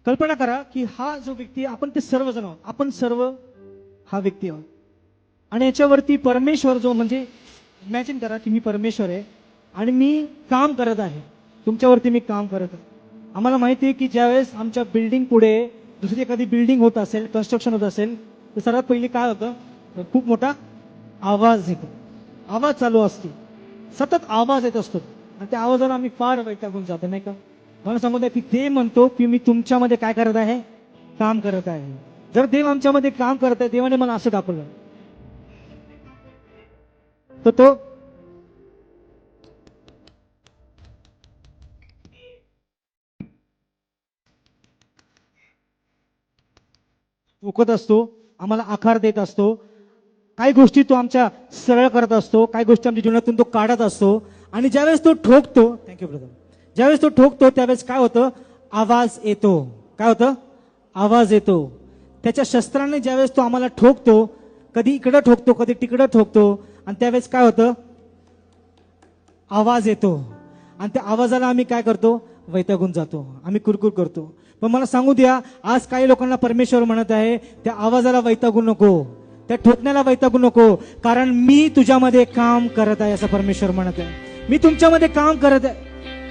कल्पना करा की हा जो व्यक्ती, आपण ते सर्वजण आहोत, आपण सर्व हा व्यक्ती आहोत. आणि याच्यावरती परमेश्वर जो, म्हणजे इमॅजिन करा की मी परमेश्वर आहे आणि मी काम करत आहे, तुमच्यावरती मी काम करत आहे. आम्हाला माहिती आहे की ज्यावेळेस आमच्या बिल्डिंग पुढे दुसरी एखादी बिल्डिंग होत असेल, कन्स्ट्रक्शन होत असेल, तर सर्वात पहिली काय होतं, तर खूप मोठा आवाज येतो, आवाज चालू असतो, सतत आवाज येत असतो आणि त्या आवाजाला आम्ही फार वैतागून जातो, नाही का? मला सांगू द्या की देव म्हणतो की मी तुमच्यामध्ये काय करत आहे, काम करत आहे. जर देव आमच्यामध्ये काम करत आहे, देवाने मला असं दाखवलं, तर तो टोकत असतो, आम्हाला आकार देत असतो, काही गोष्टी तो आमच्या सरळ करत असतो, काही गोष्टी आमच्या जीवनातून तो काढत असतो. आणि ज्यावेळेस तो ठोकतो, थँक्यू ब्रदर, ज्यावेळेस तो ठोकतो त्यावेळेस काय होतं, आवाज येतो. काय होतं, आवाज येतो. त्याच्या शस्त्राने ज्यावेळेस तो आम्हाला ठोकतो, कधी इकडं ठोकतो, कधी तिकडं ठोकतो, आणि त्यावेळेस काय होतं, आवाज येतो. आणि त्या आवाजाला आम्ही काय करतो, वैतागून जातो, आम्ही कुरकुर करतो. पण मला सांगू द्या, आज काही लोकांना परमेश्वर म्हणत आहे, त्या आवाजाला वैतागू नको, त्या ठोकण्याला वैतागू नको, कारण मी तुझ्यामध्ये काम करत आहे, असं परमेश्वर म्हणत आहे. मी तुमच्यामध्ये काम करत आहे.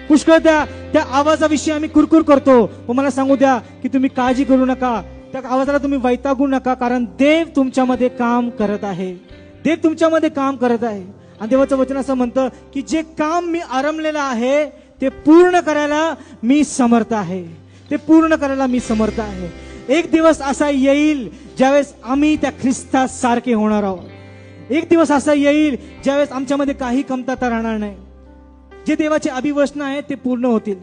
पुष्कळ त्या आवाजाविषयी आम्ही कुरकुर करतो, पण मला सांगू द्या की तुम्ही काळजी करू नका, त्या आवाजाला तुम्ही वैतागू नका, कारण देव तुमच्यामध्ये काम करत आहे. देव तुमच्यामध्ये काम करत आहे. आणि देवाचं वचन असं म्हणतं की जे काम मी आरंभलेलं आहे ते पूर्ण करायला मी समर्थ आहे, ते पूर्ण करायला मी समर्थ आहे. एक दिवस असा येईल ज्यावेळेस आम्ही त्या ख्रिस्तासारखे होणार आहोत. एक दिवस असा येईल ज्यावेळेस आमच्यामध्ये काही कमतरता राहणार नाही. जे देवाचे अभिवचन आहे ते पूर्ण होतील.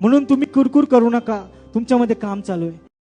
म्हणून तुम्ही कुरकुर करू नका, तुमच्यामध्ये काम चालू आहे.